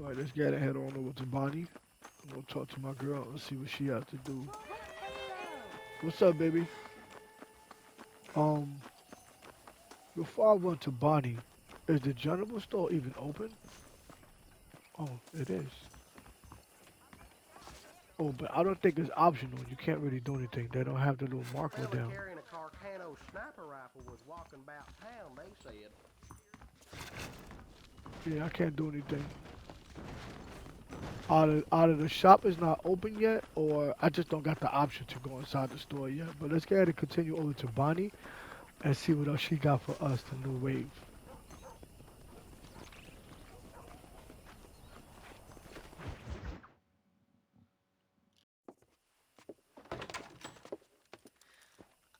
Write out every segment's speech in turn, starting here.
All right, let's get head on over to Bonnie. I'm gonna talk to my girl and see what she has to do. What's up, baby? Um, before I went to Bonnie, is the general store even open? Oh, it is. Oh, but I don't think it's optional. You can't really do anything. They don't have the little marker Fella down. carrying a Carcano sniper rifle was walking about town, they said. Yeah, I can't do anything. Out of the shop is not open yet, or I just don't got the option to go inside the store yet. But let's get ahead and continue over to Bonnie and see what else she got for us, the new wave.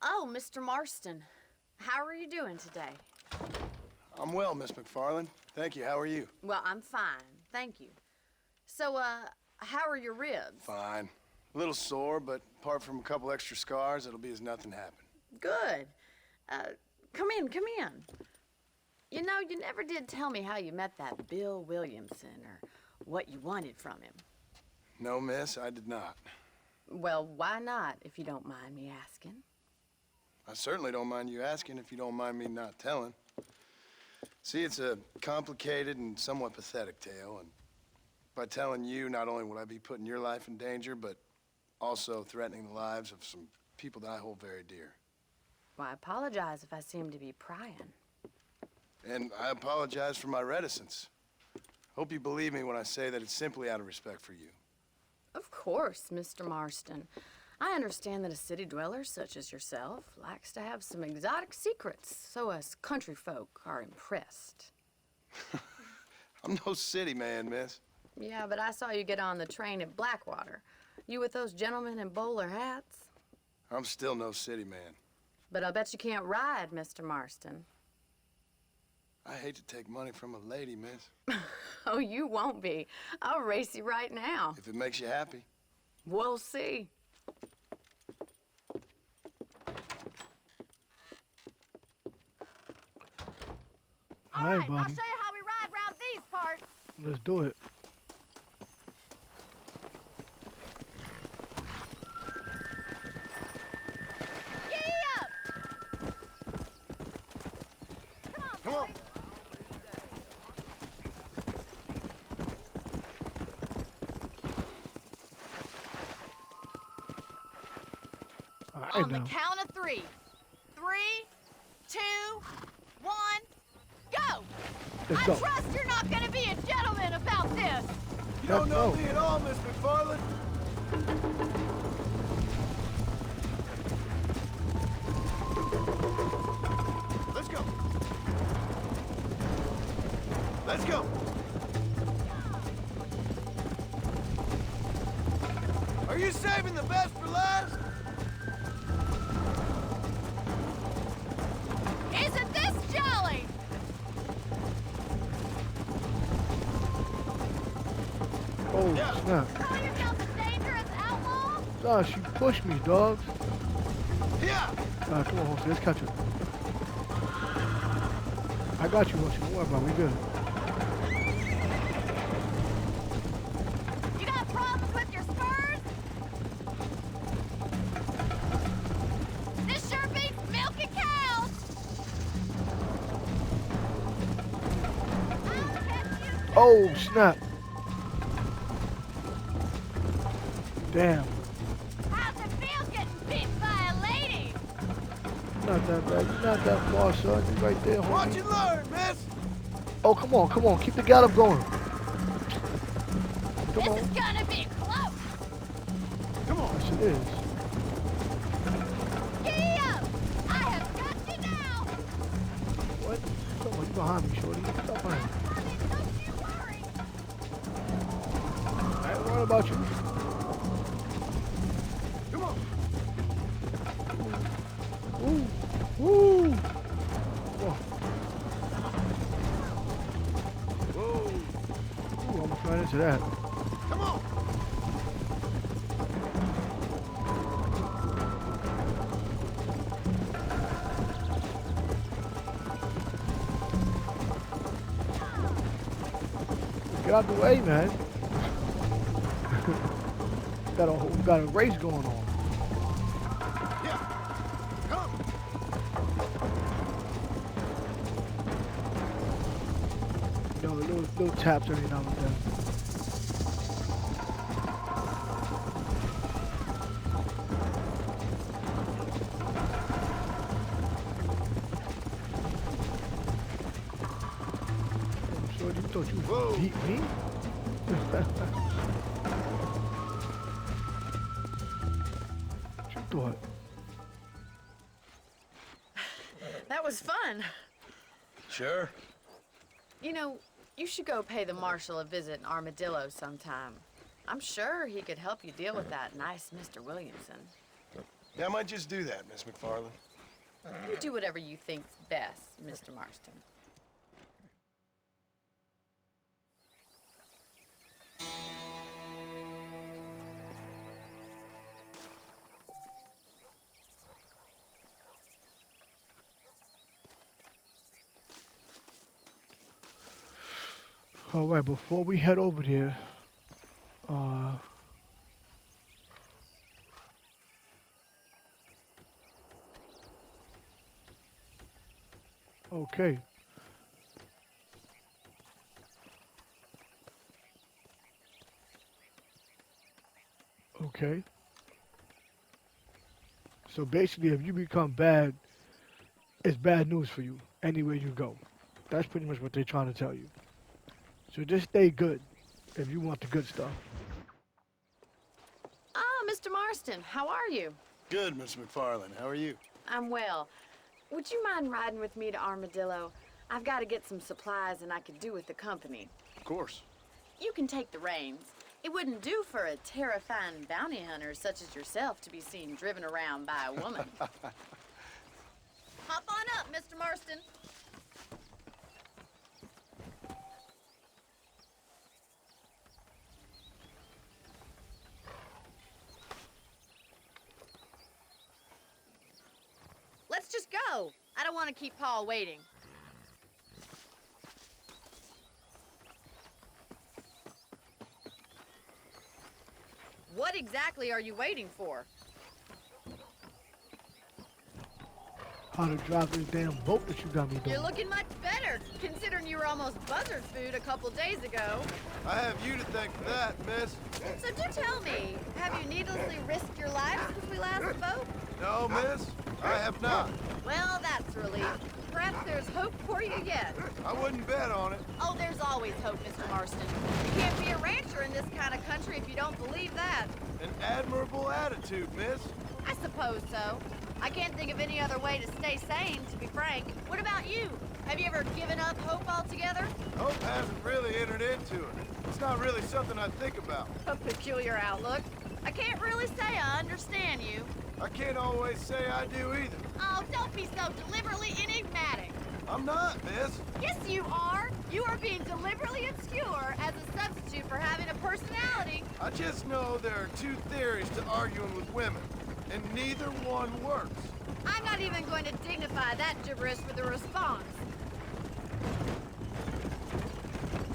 Oh, Mr. Marston, how are you doing today? I'm well, Miss McFarland. Thank you. How are you? Well, I'm fine, thank you. So, how are your ribs? Fine. A little sore, but apart from a couple extra scars, it'll be as nothing happened. Good. Come in, come in. You know, you never did tell me how you met that Bill Williamson or what you wanted from him. No, miss, I did not. Well, why not, if you don't mind me asking? I certainly don't mind you asking if you don't mind me not telling. See, it's a complicated and somewhat pathetic tale, and by telling you, not only will I be putting your life in danger, but also threatening the lives of some people that I hold very dear. Well, I apologize if I seem to be prying. And I apologize for my reticence. Hope you believe me when I say that it's simply out of respect for you. Of course, Mr. Marston. I understand that a city dweller such as yourself likes to have some exotic secrets, so us country folk are impressed. I'm no city man, miss. Yeah, but I saw you get on the train at Blackwater. You with those gentlemen in bowler hats? I'm still no city man. But I'll bet you can't ride, Mr. Marston. I hate to take money from a lady, miss. Oh, you won't be. I'll race you right now. If it makes you happy. We'll see. All right, I'll Bonnie, show you how we ride around these parts. let's do it. Giddy up! Come on. All right, On the now. count of three. 3, 2, 1, go! Let's I go. trust you're not gonna be a gentleman about this. You don't know me at all, Miss McFarland. Let's go. Let's go. Are you saving the best for last? Isn't this jolly? Oh, Yeah. snap. Call yourself a dangerous outlaw? Gosh, you pushed me, dog. Yeah. All right, come on, Jose, let's catch it. I got you, Jose. Don't worry about it. We good. You got problems with your spurs? This sure beats milking cows. I'll catch you. Oh, snap. Damn. How's it feel getting beat by a lady? Not that bad. You're not that far, son. You right there, Watch homie. and learn, miss. Oh, come on, come on. Keep the gallop going. Come This on. is gonna be close. Come on. Yes, it is. Giddy up! I have got you now. What? Come on, you behind me, shorty. Stop behind me. Honey, don't you worry. I ain't worried about you. Come on. Ooh. Ooh. Oh. Whoa. Ooh, almost ran into that. Come on. Get out the way, man. got a race going on. Yeah. Come. You know, little taps every now and then. So you thought you Whoa. beat me? What you thought? That was fun. Sure. You know, you should go pay the marshal a visit in Armadillo sometime. I'm sure he could help you deal with that nice Mr. Williamson. Yeah, I might just do that, Miss McFarland. You do whatever you think's best, Mr. Marston. All right, before we head over there, okay. Okay. So basically, if you become bad, it's bad news for you anywhere you go. That's pretty much what they're trying to tell you. So just stay good if you want the good stuff. Ah, Mr. Marston, how are you? Good, Miss McFarland. How are you? I'm well. Would you mind riding with me to Armadillo? I've got to get some supplies and I could do with the company. Of course. You can take the reins. It wouldn't do for a terrifying bounty hunter such as yourself to be seen driven around by a woman. Hop on up, Mr. Marston. Let's just go. I don't want to keep Paul waiting. What exactly are you waiting for? How to drive this damn boat that you got me doing. You're looking much better, considering you were almost buzzard food a couple days ago. I have you to thank for that, miss. So do tell me, have you needlessly risked your life since we last spoke? No, miss, I have not. Well, that's a relief. Perhaps there's hope for you yet. I wouldn't bet on it. Oh, there's always hope, Mr. Marston. You can't be a rancher in this kind of country if you don't believe that. An admirable attitude, miss. I suppose so. I can't think of any other way to stay sane, to be frank. What about you? Have you ever given up hope altogether? Hope hasn't really entered into it. It's not really something I think about. A peculiar outlook. I can't really say I understand you. I can't always say I do either. Oh, don't be so deliberately enigmatic. I'm not, miss. Yes, you are. You are being deliberately obscure as a substitute for having a personality. I just know there are two theories to arguing with women, and neither one works. I'm not even going to dignify that gibberish with a response.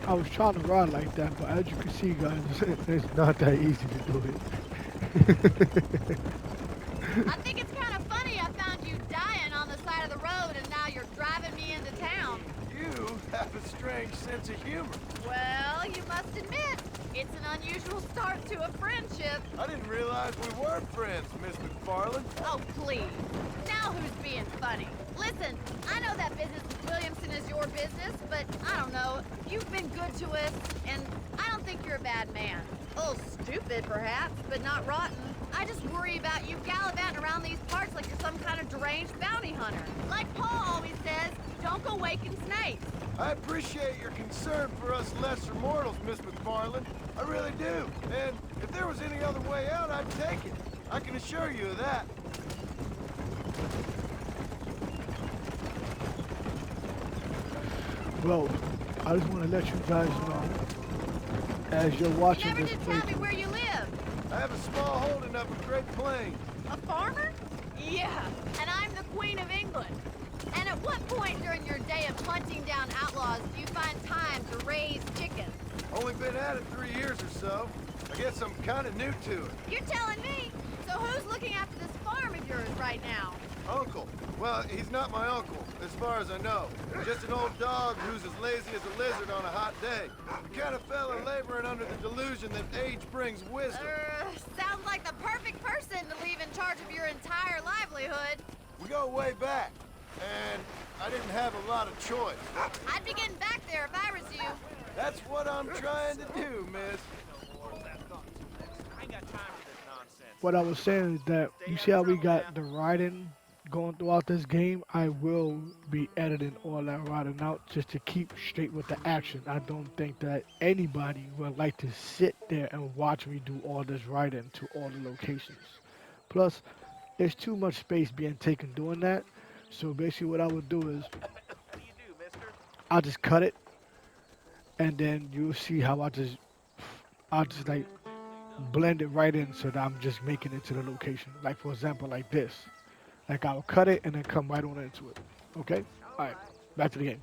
I was trying to ride like that, but as you can see, guys, it's not that easy to do it. I think it's kind of funny I found you dying on the side of the road and now you're driving me into town. You have a strange sense of humor. Well, you must admit, it's an unusual start to a friendship. I didn't realize we were friends, Miss McFarland. Oh, please. Now who's being funny? Listen, I know that business with Williamson is your business, but I don't know. You've been good to us, and I don't think you're a bad man. A little stupid, perhaps, but not rotten. I just worry about you gallivanting around these parts like you're some kind of deranged bounty hunter. Like Paul always says, don't go waking snakes. I appreciate your concern for us lesser mortals, Miss McFarland. I really do. And if there was any other way out, I'd take it. I can assure you of that. Well, I just want to let you guys know, as you're You watching never this did tell me playthrough, where you live. I have a small holding up in Great Plains. A farmer? Yeah, and I'm the Queen of England. And at what point during your day of hunting down outlaws do you find time to raise chickens? only been at it 3 years or so. I guess I'm kind of new to it. You're telling me? So who's looking after this farm of yours right now? Uncle. Well, he's not my uncle, as far as I know. Just an old dog who's as lazy as a lizard on a hot day. The kind of fella laboring under the delusion that age brings wisdom. Sounds like the perfect person to leave in charge of your entire livelihood. We go way back, and I didn't have a lot of choice. I'd be getting back there if I was you. That's what I'm trying to do, miss. What I was saying is that you see how we got the riding going throughout this game. I will be editing all that riding out just to keep straight with the action. I don't think that anybody would like to sit there and watch me do all this riding to all the locations. Plus, there's too much space being taken doing that. So basically what I would do is I'll just cut it, and then you'll see how I'll just like blend it right in so that I'm just making it to the location. Like for example, like this. Like I'll cut it and then come right on into it. Okay? Alright, back to the game.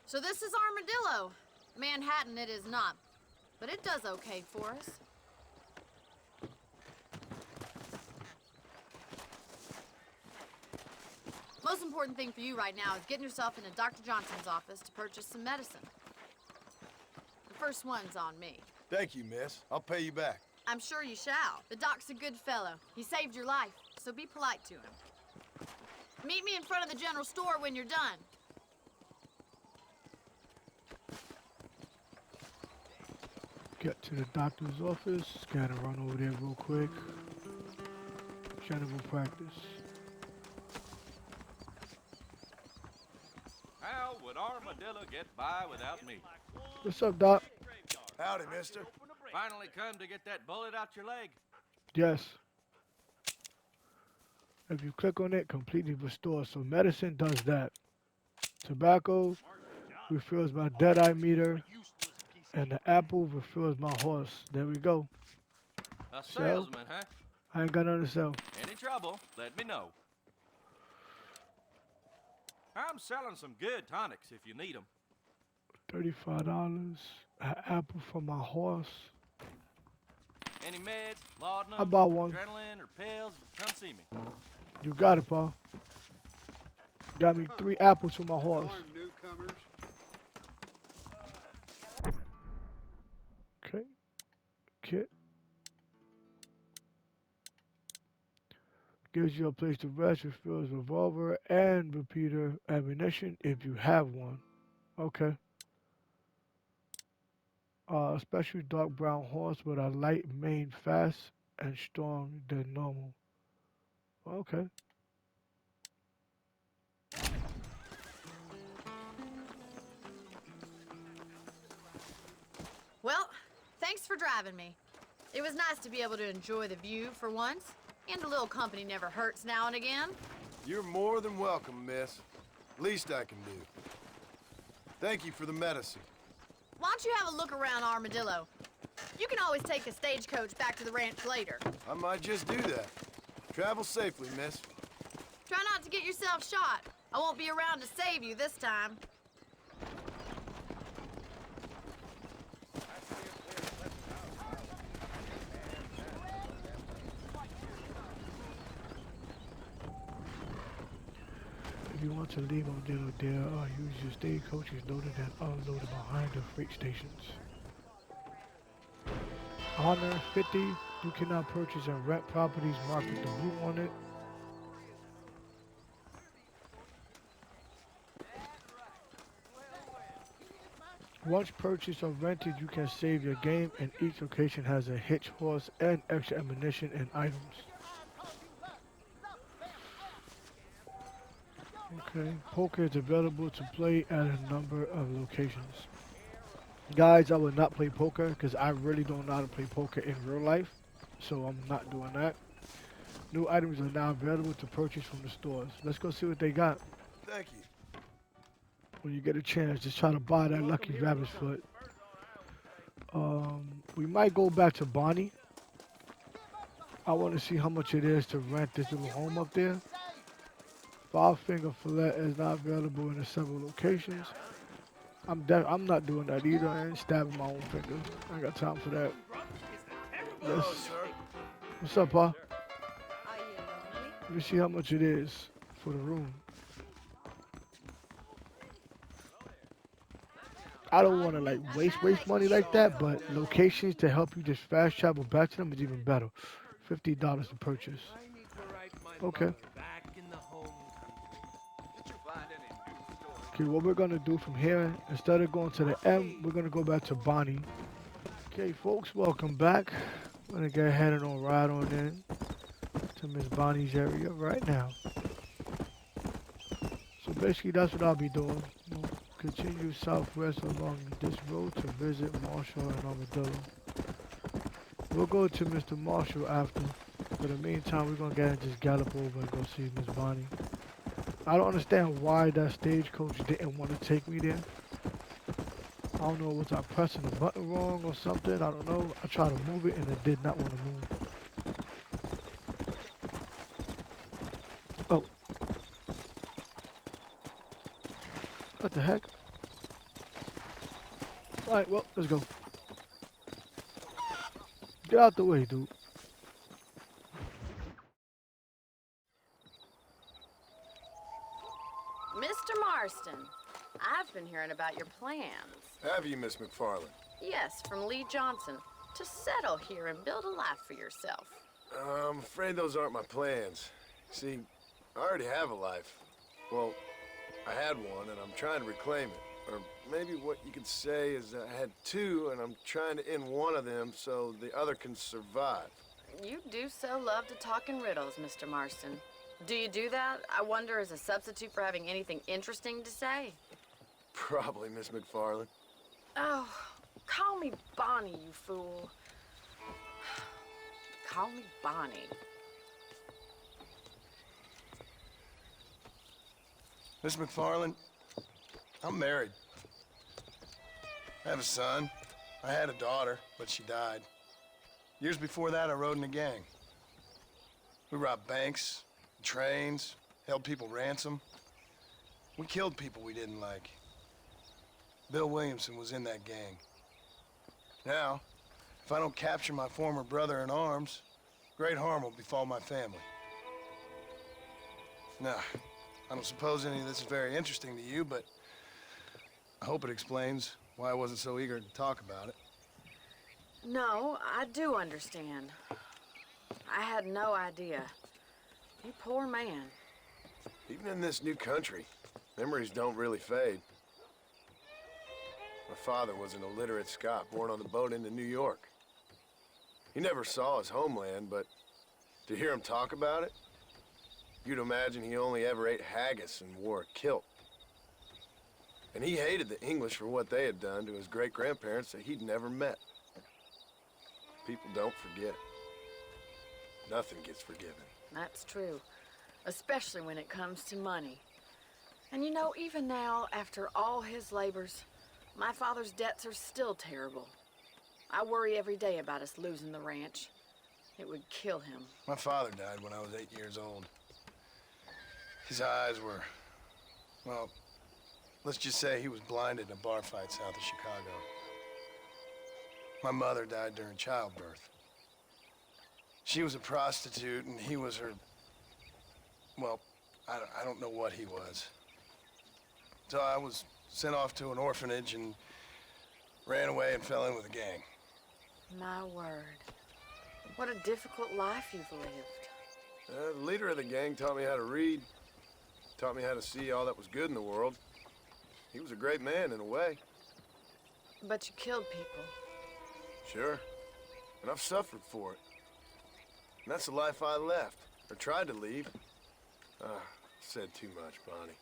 So this is Armadillo. Manhattan it is not, but it does okay for us. Most important thing for you right now is getting yourself into Dr. Johnson's office to purchase some medicine. The first one's on me. Thank you, miss. I'll pay you back. I'm sure you shall. The doc's a good fellow. He saved your life, so be polite to him. Meet me in front of the general store when you're done. Get to the doctor's office. Gotta run over there real quick. General practice. How would Armadillo get by without me? What's up, Doc? Howdy, mister. Finally come to get that bullet out your leg. Yes. If you click on it, completely restores. So medicine does that. Tobacco refills my dead-eye meter. And the apple refills my horse. There we go. A salesman, huh? I ain't got nothing to sell. Any trouble, let me know. I'm selling some good tonics if you need them. $35. An apple for my horse. Any meds, laudanum, I bought one. adrenaline, or pills, come see me. You got it, Paul. Got me 3 apples for my horse. Okay. Kit. Gives you a place to rest, refills revolver and repeater ammunition if you have one. Okay. Especially dark brown horse with a light mane, fast and strong than normal. Okay. Well, thanks for driving me. It was nice to be able to enjoy the view for once, and a little company never hurts now and again. You're more than welcome, miss. Least I can do. Thank you for the medicine. Why don't you have a look around Armadillo? You can always take a stagecoach back to the ranch later. I might just do that. Travel safely, miss. Try not to get yourself shot. I won't be around to save you this time. If you want to leave on dinner there, use your stagecoaches loaded and unloaded behind the freight stations. Honor 50. You cannot purchase and rent properties marked with the blue on it. Once purchased or rented, you can save your game, and each location has a hitch horse and extra ammunition and items. Okay, poker is available to play at a number of locations. Guys, I will not play poker because I really don't know how to play poker in real life, so I'm not doing that. New items are now available to purchase from the stores. Let's go see what they got. Thank you. When you get a chance, just try to buy that lucky rabbit's foot. We might go back to Bonnie I want to see how much it is to rent this little home up there. Five finger fillet is not available in the several locations. I'm not doing that either. I ain't stabbing my own finger. I ain't got time for that. Hello, Let's. sir. What's up, Pa? Are you lonely? Let me see how much it is for the room. I don't want to like waste money like that, but locations to help you just fast travel back to them is even better. $50 to purchase. I need to write my Okay. mother back in the home country. Did you find any news stories? Okay, what we're gonna do from here, instead of going to the M, we're gonna go back to Bonnie. Okay, folks, welcome back. We're gonna go ahead and ride on in to Miss Bonnie's area right now. So basically, that's what I'll be doing. We'll continue southwest along this road to visit Marshall and Armadillo. We'll go to Mr. Marshall after. For the meantime, we're gonna get and just gallop over and go see Miss Bonnie. I don't understand why that stagecoach didn't want to take me there. I don't know, was I pressing the button wrong or something? I don't know. I tried to move it and it did not want to move. Oh. What the heck? Alright, well, let's go. Get out the way, dude. Mr. Marston, I've been hearing about your plans. Have you, Miss McFarland? Yes, from Lee Johnson. To settle here and build a life for yourself. I'm afraid those aren't my plans. See, I already have a life. Well, I had one, and I'm trying to reclaim it. Or maybe what you could say is I had two, and I'm trying to end one of them so the other can survive. You do so love to talk in riddles, Mr. Marston. Do you do that, I wonder, as a substitute for having anything interesting to say? Probably, Miss McFarland. Oh, call me Bonnie, you fool. Call me Bonnie. Miss McFarland, I'm married. I have a son. I had a daughter, but she died. Years before that, I rode in a gang. We robbed banks, trains, held people ransom. We killed people we didn't like. Bill Williamson was in that gang. Now, if I don't capture my former brother in arms, great harm will befall my family. Now, I don't suppose any of this is very interesting to you, but I hope it explains why I wasn't so eager to talk about it. No, I do understand. I had no idea. You poor man. Even in this new country, memories don't really fade. My father was an illiterate Scot born on the boat into New York. He never saw his homeland, but to hear him talk about it, you'd imagine he only ever ate haggis and wore a kilt. And he hated the English for what they had done to his great-grandparents that he'd never met. People don't forget. Nothing gets forgiven. That's true. Especially when it comes to money. And you know, even now, after all his labors, my father's debts are still terrible. I worry every day about us losing the ranch. It would kill him. My father died when I was 8 years old. His eyes were, well, let's just say he was blinded in a bar fight south of Chicago. My mother died during childbirth. She was a prostitute and he was her, well, I don't know what he was. So I was sent off to an orphanage and ran away and fell in with a gang. My word. What a difficult life you've lived. The leader of the gang taught me how to read, taught me how to see all that was good in the world. He was a great man in a way. But you killed people. Sure. And I've suffered for it. And that's the life I left, or tried to leave. Said too much, Bonnie.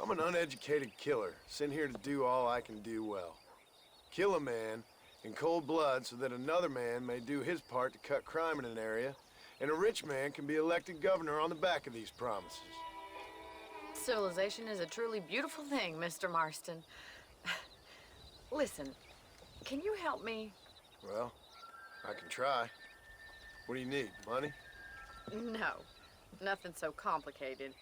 I'm an uneducated killer, sent here to do all I can do well. Kill a man in cold blood so that another man may do his part to cut crime in an area, and a rich man can be elected governor on the back of these promises. Civilization is a truly beautiful thing, Mr. Marston. Listen, can you help me? Well, I can try. What do you need? Money? No, nothing so complicated.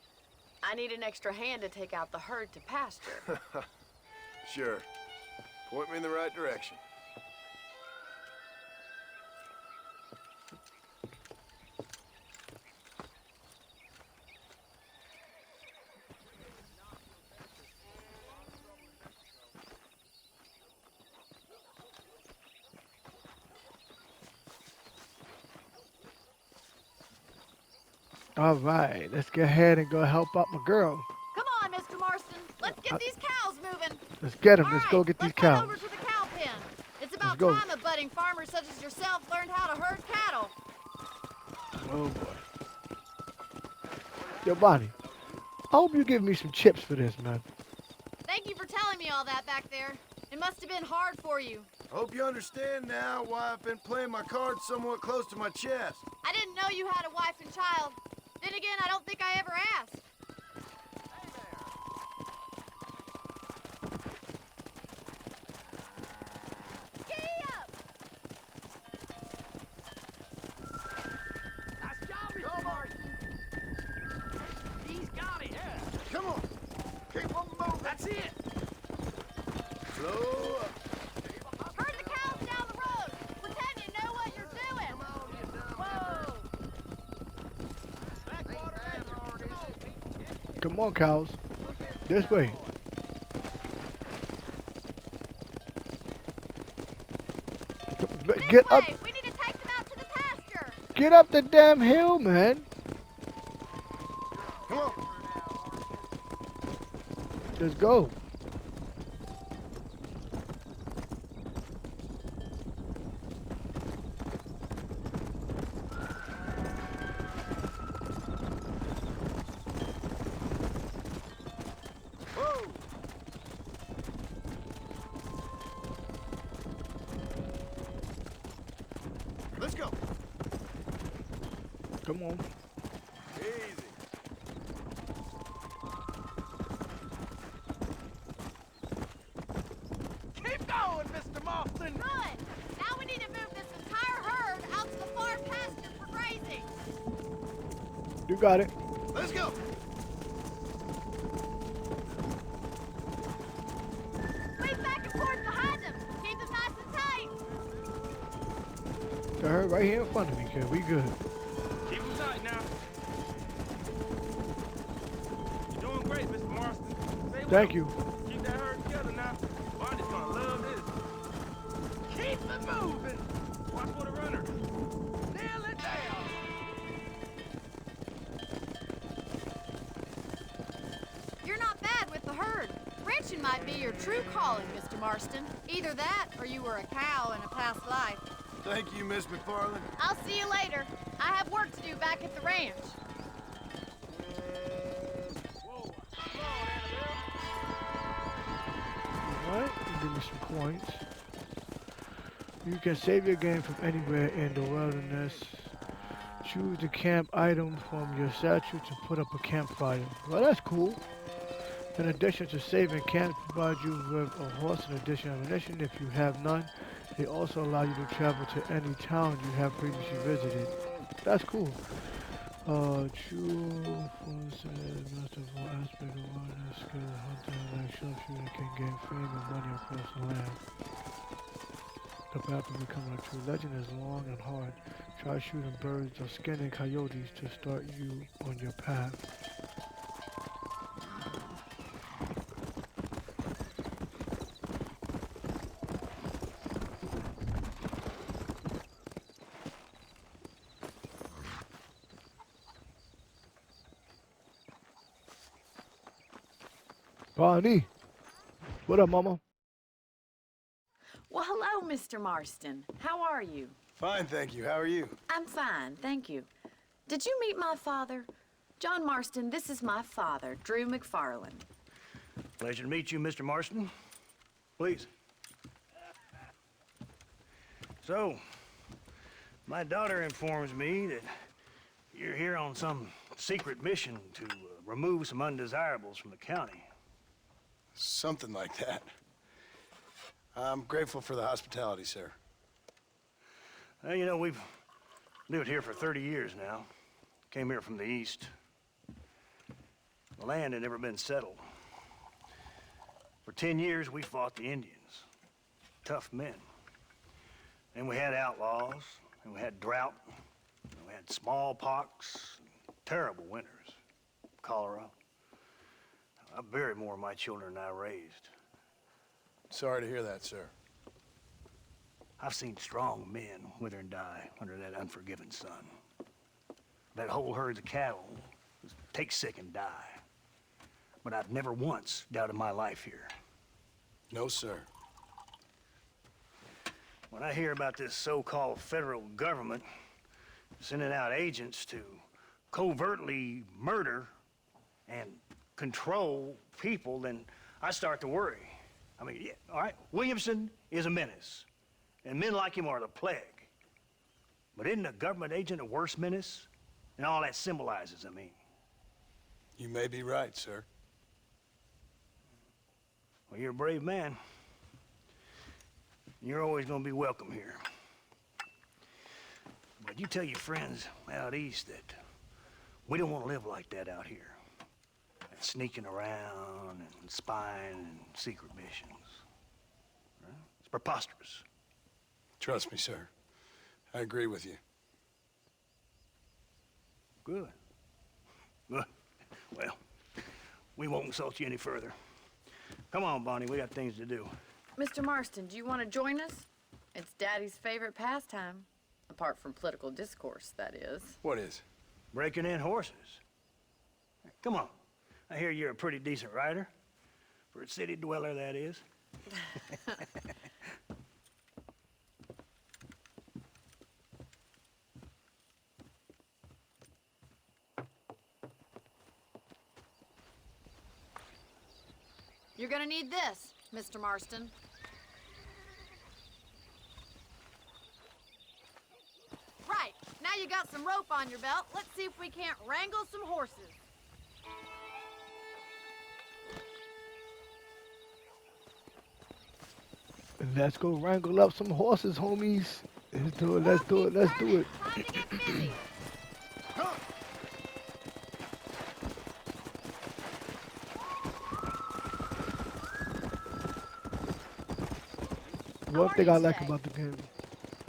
I need an extra hand to take out the herd to pasture. Sure. Point me in the right direction. All right, let's go ahead and go help out my girl. Come on, Mr. Marston. Let's get these cows moving. Let's get him. All Let's right, go get these let's head cows. over to the cow pen. It's about go. time a budding farmer such as yourself learned how to herd cattle. Oh boy. Yo, Bonnie, I hope you give me some chips for this, man. Thank you for telling me all that back there. It must have been hard for you. I hope you understand now why I've been playing my cards somewhat close to my chest. I didn't know you had a wife and child. Then again, I don't think I ever asked. Giddy up! Nice job, Mr. Marston. He's got it. Yeah. Come on. Keep them moving. That's it. Slow up. Herd the cows down the road. Pretend you know what you're doing. Whoa! Come on, cows. This way. Get This up. way. We need to take them out to the pasture. Get up the damn hill, man. Come on. Let's go. Whoa. Let's go. Come on. Easy. Keep going, Mr. Marston. Good. Now we need to move this entire herd out to the far pasture for grazing. You got it. Let's go. Squeeze back and forth behind them. Keep them nice and tight. The herd right here in front of me, kid. We good. Keep them tight now. You're doing great, Mr. Marston. Stay Thank with you. 'em. Keep that herd together now. Bonnie's gonna love this. Keep it moving. Watch for the runner. Nail it down. You're not bad with the herd. Ranching might be your true calling, Mr. Marston. Either that or you were a cow in a past life. Thank you, Miss McFarland. I'll see you later. I have work to do back at the ranch. Alright, give me some points. You can save your game from anywhere in the wilderness. Choose the camp item from your statue to put up a campfire. Well, that's cool. In addition to saving, camps provide you with a horse and additional ammunition if you have none. They also allow you to travel to any town you have previously visited. That's cool. True force multiple aspect of wilderness skill. Hunter like sharpshooter can gain fame and money across the land. The path to becoming a true legend is long and hard. Try shooting birds or skinning coyotes to start you on your path. Bonnie, what up, mama? Well, hello, Mr. Marston. How are you? Fine, thank you. How are you? I'm fine, thank you. Did you meet my father? John Marston, this is my father, Drew McFarland. Pleasure to meet you, Mr. Marston. Please. So, my daughter informs me that you're here on some secret mission to remove some undesirables from the county. Something like that. I'm grateful for the hospitality, sir. Well, you know, we've Lived here for 30 years now. Came here from the east. The land had never been settled. For 10 years, we fought the Indians. Tough men. Then we had outlaws, and we had drought, and we had smallpox, terrible winters, cholera. I buried more of my children than I raised. Sorry to hear that, sir. I've seen strong men wither and die under that unforgiving sun. That whole herds of cattle take sick and die. But I've never once doubted my life here. No, sir. When I hear about this so-called federal government sending out agents to covertly murder and control people, then I start to worry. I mean, yeah, all right, Williamson is a menace, and men like him are the plague. But isn't a government agent a worse menace? And all that symbolizes, I mean. You may be right, sir. Well, you're a brave man. You're always gonna be welcome here. But you tell your friends out east that we don't want to live like that out here. Like sneaking around and spying and secret missions. Right? It's preposterous. Trust me, sir. I agree with you. Good. Good. Well, we won't insult you any further. Come on, Bonnie, we got things to do. Mr. Marston, do you want to join us? It's Daddy's favorite pastime. Apart from political discourse, that is. What is? Breaking in horses. Come on. I hear you're a pretty decent rider. For a city dweller, that is. You're gonna need this, Mr. Marston. Right, now you got some rope on your belt. Let's see if we can't wrangle some horses. Let's go wrangle up some horses, homies. Let's do it, let's do it, let's do it. Time to get busy. One thing I like about the game.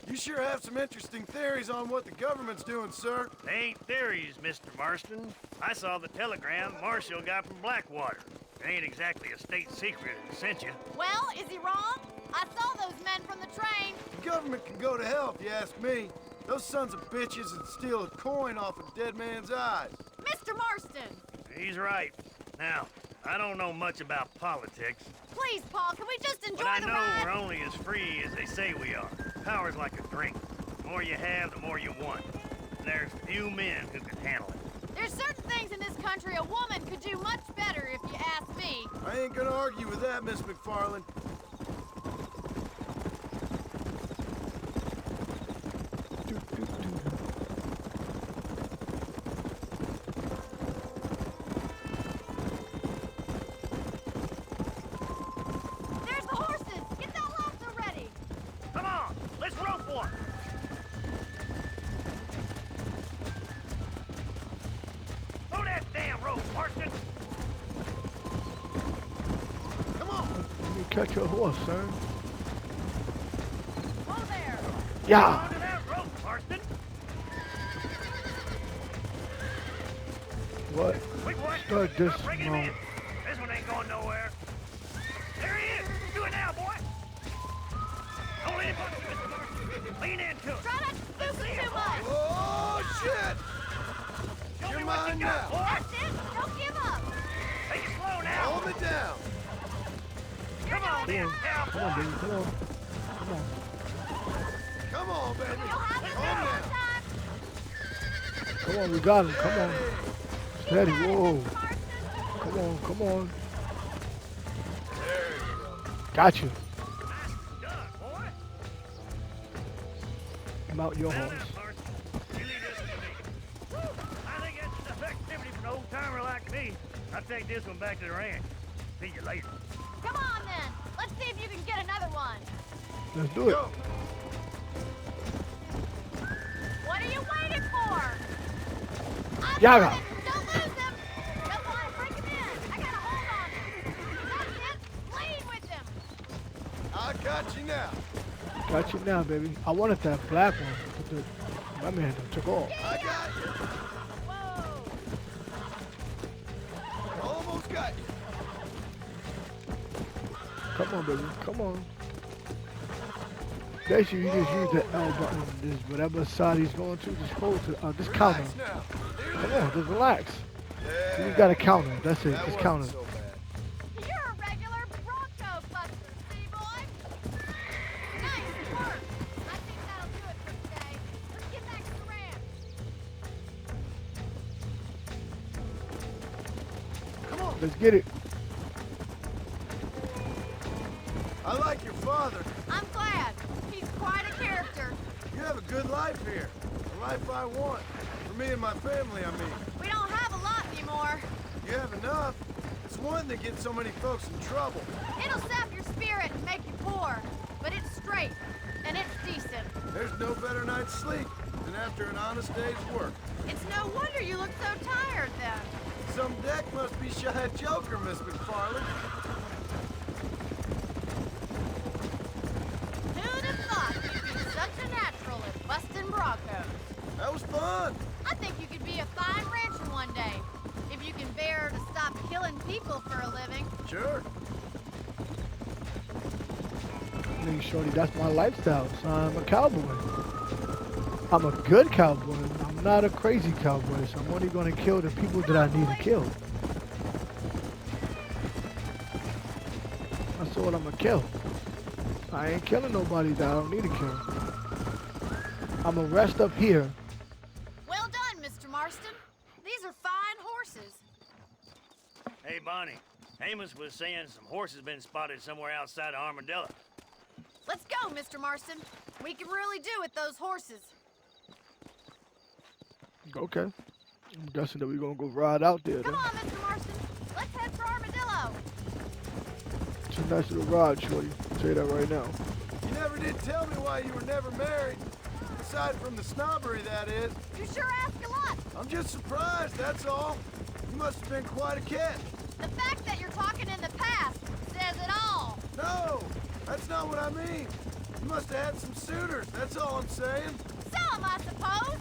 You sure have some interesting theories on what the government's doing, sir. They ain't theories, Mr. Marston. I saw the telegram Marshall got from Blackwater. It ain't exactly a state secret it sent you. Well, is he wrong? I saw those men from the train. The government can go to hell if you ask me. Those sons of bitches would steal a coin off a dead man's eyes. Mr. Marston! He's right. Now, I don't know much about politics, Please, Paul, can we just enjoy but I the know ride? we're only as free as they say we are. Power's like a drink. The more you have, the more you want. And there's few men who can handle it. There's certain things in this country a woman could do much better if you ask me. I ain't gonna argue with that, Miss McFarland. There's the horses! Get that lasso ready! Come on, let's rope one. Throw that damn rope, Marston. Come on! Let me catch your horse, sir. Whoa there! Yeah! Onto that rope, Marston. What? Quick, boy. Start this Bring him in. now. This one ain't going nowhere. There he is. Do it now, boy. Don't let him punch you, Mr. Marston. Lean into it. Try not to spook him too much! Oh, shit! Show You're me what mine you got, now. boy. That's it! Don't give up! Take it slow now. Hold me down. Come on, You're then, doing Come on, cowboy. baby, come on. Come on. Come on, baby. You'll have it Calm one down. time! Come on, we got him. Come on. Steady, Keep at it, whoa. Mr. Marston. Come on, come on. There you go. Got you. Done, boy. Mount your Now horse. then, Marston, you leave this to me. Woo! I think that's enough activity for an old-timer like me. I'll take this one back to the ranch. See you later. Come on, then. Let's see if you can get another one. Let's do it. Go. What are you waiting Yaga. Don't lose him! Come on, bring him in! I got a hold on him! That's it! Lead with him! I got you now. Got you now, baby. I wanted that black one, but my man took off. I got you. Whoa! Almost got you. Come on, baby. Come on. Basically, you just use the L button. This whatever side he's going to, just hold to just counter. Relax now. Come on, just relax. Yeah. You got to counter. That's it. That Just wasn't counter. so bad. You're a regular Bronco buster, city boy! Nice work! I think that'll do it for today. Let's get back to the ranch. Come on. Let's get it. I like your father. I'm glad. He's quite a character. You have a good life here. The life I want. For me and my family, I mean. We don't have a lot anymore. You have enough. It's one that gets so many folks in trouble. It'll sap your spirit and make you poor. But it's straight. And it's decent. There's no better night's sleep than after an honest day's work. It's no wonder you look so tired then. Some deck must be shy of Joker, Miss McFarland. Who'd have thought you'd be such a natural at busting Broncos? That was fun. I think you could be a fine rancher one day. If you can bear to stop killing people for a living. Sure. I mean, shorty, that's my lifestyle. So I'm a cowboy. I'm a good cowboy. I'm not a crazy cowboy. So I'm only going to kill the people that I need to kill. That's what I'm going to kill. I ain't killing nobody that I don't need to kill. I'm going to rest up here. Well done, Mr. Marston. These are fine horses. Hey, Bonnie. Amos was saying some horses been spotted somewhere outside of Armadillo. Let's go, Mr. Marston. We can really do with those horses. Okay. I'm guessing that we're going to go ride out there. Come Then. on, Mr. Marston. Let's head for Armadillo. It's a nice little ride, shorty. I'll tell you that right now. You never did tell me why you were never married. Aside from the snobbery, that is. You sure ask a lot. I'm just surprised, that's all. You must have been quite a catch. The fact that you're talking in the past says it all. No, that's not what I mean. You must have had some suitors, that's all I'm saying. Some, I suppose.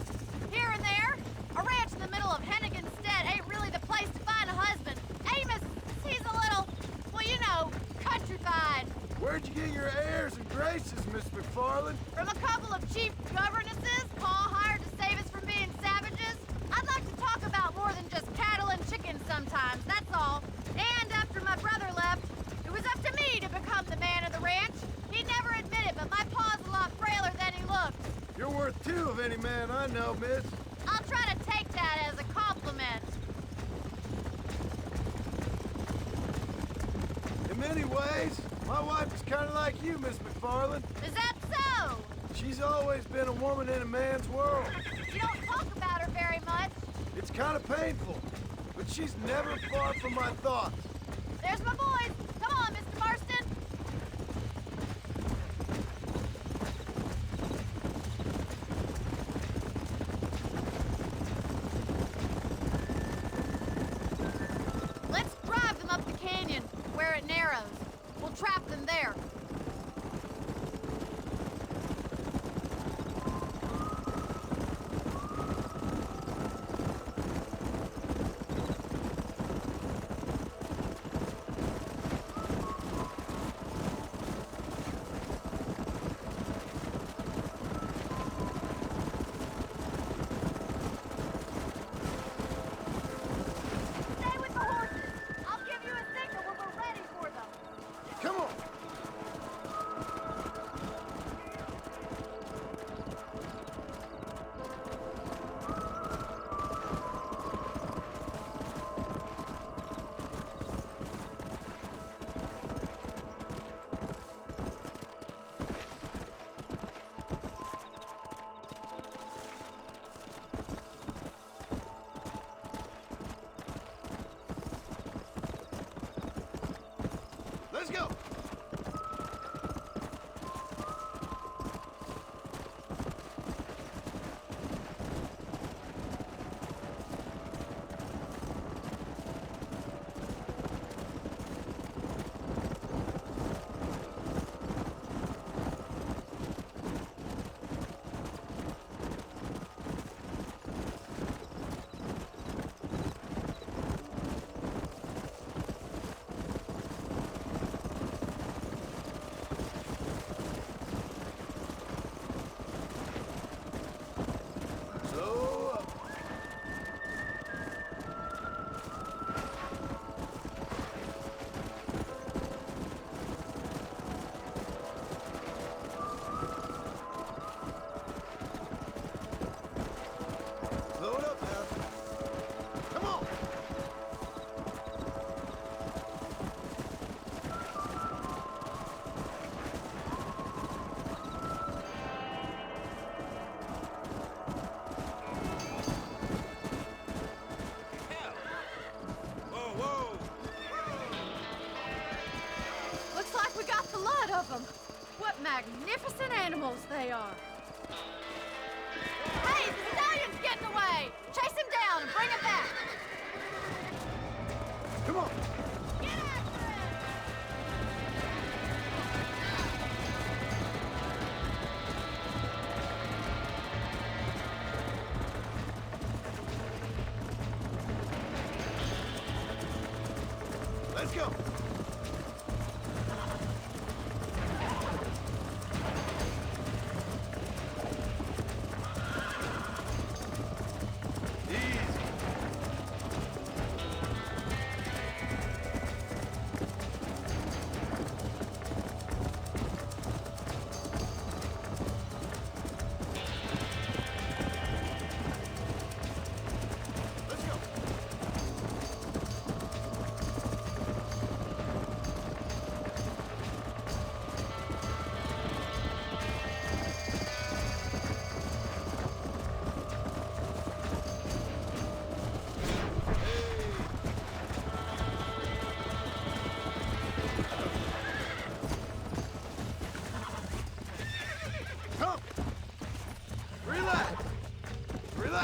Here and there. A ranch in the middle of Hennigan's Stead ain't really the place to find a husband. Amos, he's a little, well, you know, countrified. Where'd you get your airs and graces, Miss McFarland? From a couple of cheap governesses Pa hired to save us from being savages. I'd like to talk about more than just cattle and chickens sometimes, that's all. And after my brother left, it was up to me to become the man of the ranch. He'd never admit it, but my pa's a lot frailer than he looks. You're worth two of any man I know, miss. I'll try to take that as a compliment. In many ways, my wife is kind of like you, Miss McFarland. Is that so? She's always been a woman in a man's world. You don't talk about her very much. It's kind of painful, but she's never far from my thoughts. There's my boys. Come on, Mr. Marston. Let's drive them up the canyon, where it narrows. We'll trap them there. Stay with the horses. I'll give you a signal when we're ready for them. Come on.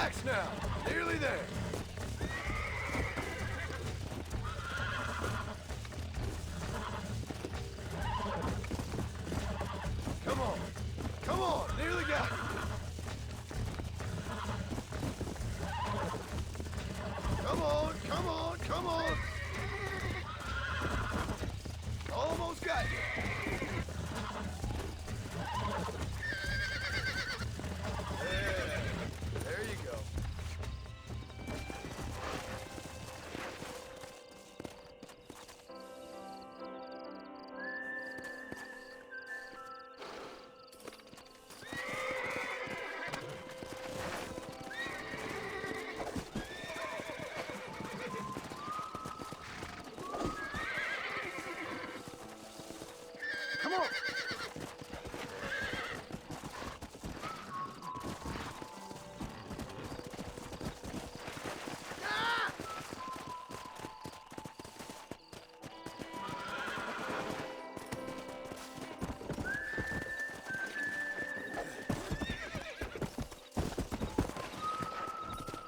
Relax now. Nearly there. Come on. Come on. Nearly got you. Come on. Come on. Come on. Almost got you. There you go. Come on.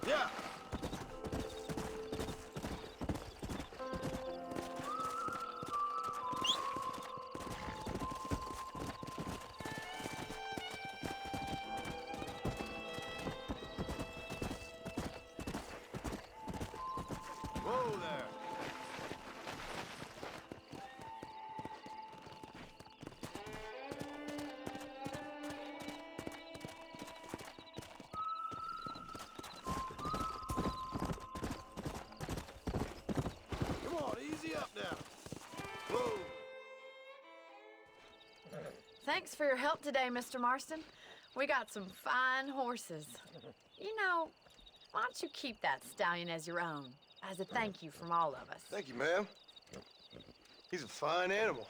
Yeah. Whoa there. Come on, easy up now. Whoa. Thanks for your help today, Mr. Marston. We got some fine horses. You know, why don't you keep that stallion as your own, as a thank you from all of us? Thank you, ma'am. He's a fine animal.